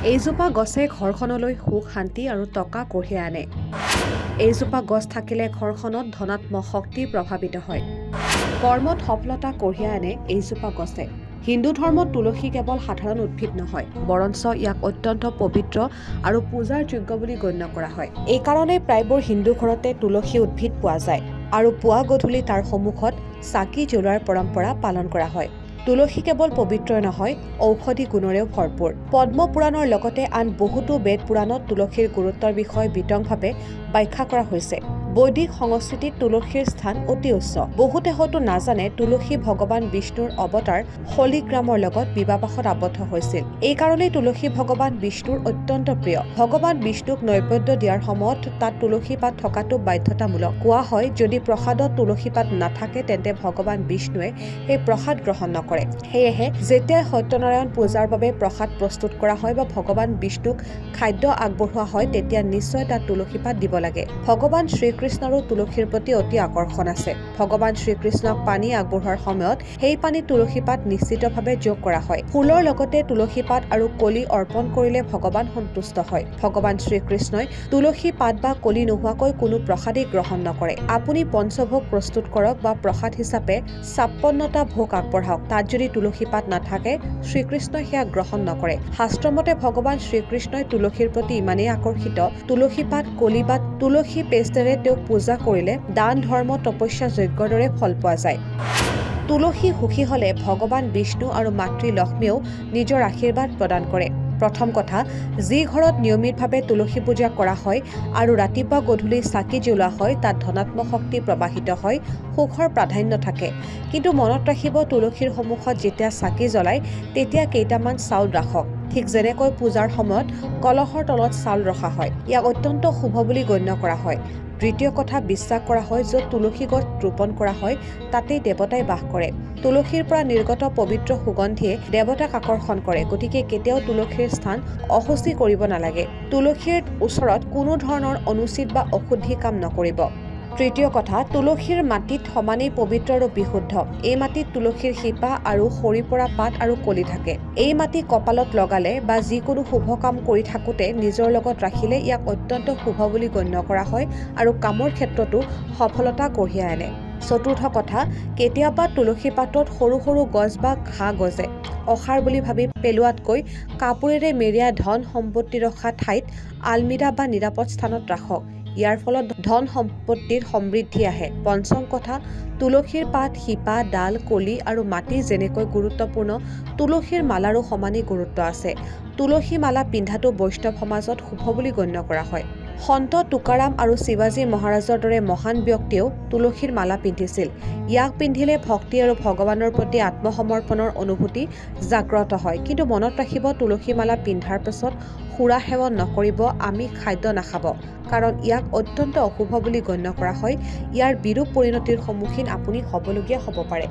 এইজোপা গছে ঘৰখনলৈ সুখ শান্তি আৰু টকা কঢ়িয়াই আনে। এইজোপা গছ থাকিলে ঘৰখনত ধনাত্মক শক্তি প্ৰভাৱিত হয়। কৰ্মত সফলতা কঢ়িয়াই আনে এইজোপা গছে। হিন্দু ধৰ্মত তুলসী কেৱল সাধাৰণ উদ্ভিদ নহয়, বৰঞ্চ ইয়াক অত্যন্ত পবিত্ৰ আৰু পূজাৰ যোগ্য বুলি গণ্য কৰা হয়। এইকাৰণে প্ৰায়বোৰ হিন্দু ঘৰতে তুলসী উদ্ভিদ পোৱা যায় আৰু পুৱা গধূলি তাৰ সন্মুখত চাকি জ্বলোৱাৰ পৰম্পৰা পালন কৰা হয়। তুলসী কেৱল পবিত্ৰই নহয়, ঔষধি গুণৰেও ভৰপূৰ। পদ্ম পুৰাণৰ লগতে আন বহুতো বেদ পুৰাণত তুলসীৰ গুৰুত্বৰ বিষয়ে বিতংভাৱে ব্যাখ্যা কৰা হৈছে। বৈদিক সংস্কৃতিত তুলসীৰ স্থান অতি উচ্চ। বহুতে হয়তো নাজানে তুলসী ভগৱান বিষ্ণুৰ অৱতাৰ শালিগ্ৰামৰ লগত বিবাহপাশত আবদ্ধ হৈছিল। এইকাৰণেই তুলসী ভগৱান বিষ্ণুৰ অত্যন্ত প্ৰিয়। ভগৱান বিষ্ণুক নৈবেদ্য দিয়াৰ সময়ত তাত তুলসী পাত থকাটো বাধ্যতামূলক। কোৱা হয়, যদি প্ৰসাদত তুলসী পাত নাথাকে তেন্তে ভগৱান বিষ্ণুৱে সেই প্ৰসাদ গ্ৰহণ নকৰে। সেয়েহে যেতিয়াই সত্যনাৰায়ণ পূজাৰ বাবে প্ৰসাদ প্ৰস্তুত কৰা হয় বা ভগৱান বিষ্ণুক খাদ্য আগবঢ়োৱা হয় তেতিয়া নিশ্চয় তাত তুলসী পাত দিব লাগে। ভগৱান শ্ৰীকৃষ্ণৰো তুলসীৰ প্ৰতি অতি আকৰ্ষণ আছে। ভগৱান শ্ৰীকৃষ্ণক পানী আগবঢ়োৱাৰ সময়ত সেই পানীত তুলসী পাত নিশ্চিতভাৱে যোগ কৰা হয়। ফুলৰ লগতে তুলসী পাত আৰু কলি অৰ্পণ কৰিলে ভগৱান সন্তুষ্ট হয়। ভগৱান শ্ৰীকৃষ্ণই তুলসী পাত বা কলি নোহোৱাকৈ কোনো প্ৰসাদেই গ্ৰহণ নকৰে। আপুনি পঞ্চভোগ প্ৰস্তুত কৰক বা প্ৰসাদ হিচাপে ৫৬টা ভোগ আগবঢ়াওক, তাত যদি তুলসী পাত নাথাকে শ্ৰীকৃষ্ণই সেয়া গ্ৰহণ নকৰে। শাস্ত্ৰমতে ভগৱান শ্ৰীকৃষ্ণই তুলসীৰ প্ৰতি ইমানেই আকৰ্ষিত, তুলসী পাত, কলি বা তুলসী পেষ্টেৰে তেওঁক পূজা কৰিলে দান, ধৰ্ম, তপস্যা, যজ্ঞৰ দৰে ফল পোৱা যায়। তুলসী সুখী হলে ভগৱান বিষ্ণু আৰু মাতৃ লক্ষ্মীয়েও নিজৰ আশীৰ্বাদ প্ৰদান কৰে। প্ৰথম কথা, যি ঘৰত নিয়মিতভাৱে তুলসী পূজা কৰা হয় আৰু ৰাতিপুৱা গধূলি চাকি জ্বলোৱা হয় তাত ধনাত্মক শক্তি প্ৰবাহিত হয়, সুখৰ প্ৰাধান্য থাকে। কিন্তু মনত ৰাখিব, তুলসীৰ সন্মুখত যেতিয়া চাকি জ্বলায় তেতিয়া কেইটামান চাউল ৰাখক। ঠিক যেনেকৈ পূজাৰ সময়ত কলহৰ তলত চাউল ৰখা হয়, ইয়াক অত্যন্ত শুভ বুলি গণ্য কৰা হয়। দ্বিতীয় কথা, বিশ্বাস কৰা হয় য'ত তুলসী গছ ৰোপণ কৰা হয় তাতেই দেৱতাই বাস কৰে। তুলসীৰ পৰা নিৰ্গত পবিত্ৰ সুগন্ধিয়ে দেৱতাক আকৰ্ষণ কৰে। গতিকে কেতিয়াও তুলসীৰ স্থান অশুচি কৰিব নালাগে। তুলসীৰ ওচৰত কোনো ধৰণৰ অনুচিত বা অশুদ্ধি কাম নকৰিব। তৃতীয় কথা, তুলসীৰ মাটিত সমানেই পবিত্ৰ আৰু বিশুদ্ধ। এই মাটিত তুলসীৰ শিপা আৰু সৰি পৰা পাত আৰু কলি থাকে। এই মাটি কপালত লগালে বা যিকোনো শুভ কাম কৰি থাকোঁতে নিজৰ লগত ৰাখিলে ইয়াক অত্যন্ত শুভ বুলি গণ্য কৰা হয় আৰু কামৰ ক্ষেত্ৰতো সফলতা কঢ়িয়াই আনে। চতুৰ্থ কথা, কেতিয়াবা তুলসী পাতত সৰু সৰু গছ বা ঘাঁহ গজে। অসাৰ বুলি ভাবি পেলোৱাতকৈ কাপোৰেৰে মেৰিয়াই ধন সম্পত্তি ৰখা ঠাইত আলমিৰা বা নিৰাপদ স্থানত ৰাখক। ইয়াৰ ফলত ধন সম্পত্তিৰ সমৃদ্ধি আহে। পঞ্চম কথা, তুলসীৰ পাত, শিপা, ডাল, কলি আৰু মাটি যেনেকৈ গুৰুত্বপূৰ্ণ, তুলসীৰ মালাৰো সমানেই গুৰুত্ব আছে। তুলসী মালা পিন্ধাটো বৈষ্ণৱ সমাজত শুভ বুলি গণ্য কৰা হয়। সন্ত তুকাৰাম আৰু শিৱাজী মহাৰাজৰ দৰে মহান ব্যক্তিয়েও তুলসীৰ মালা পিন্ধিছিল। ইয়াক পিন্ধিলে ভক্তি আৰু ভগৱানৰ প্ৰতি আত্মসমৰ্পণৰ অনুভূতি জাগ্ৰত হয়। কিন্তু মনত ৰাখিব, তুলসী মালা পিন্ধাৰ পিছত সুৰা সেৱন নকৰিব, আমিষ খাদ্য নাখাব, কাৰণ ইয়াক অত্যন্ত অশুভ বুলি গণ্য কৰা হয়। ইয়াৰ বিৰূপ পৰিণতিৰ সন্মুখীন আপুনি হ'বলগীয়া হ'ব পাৰে।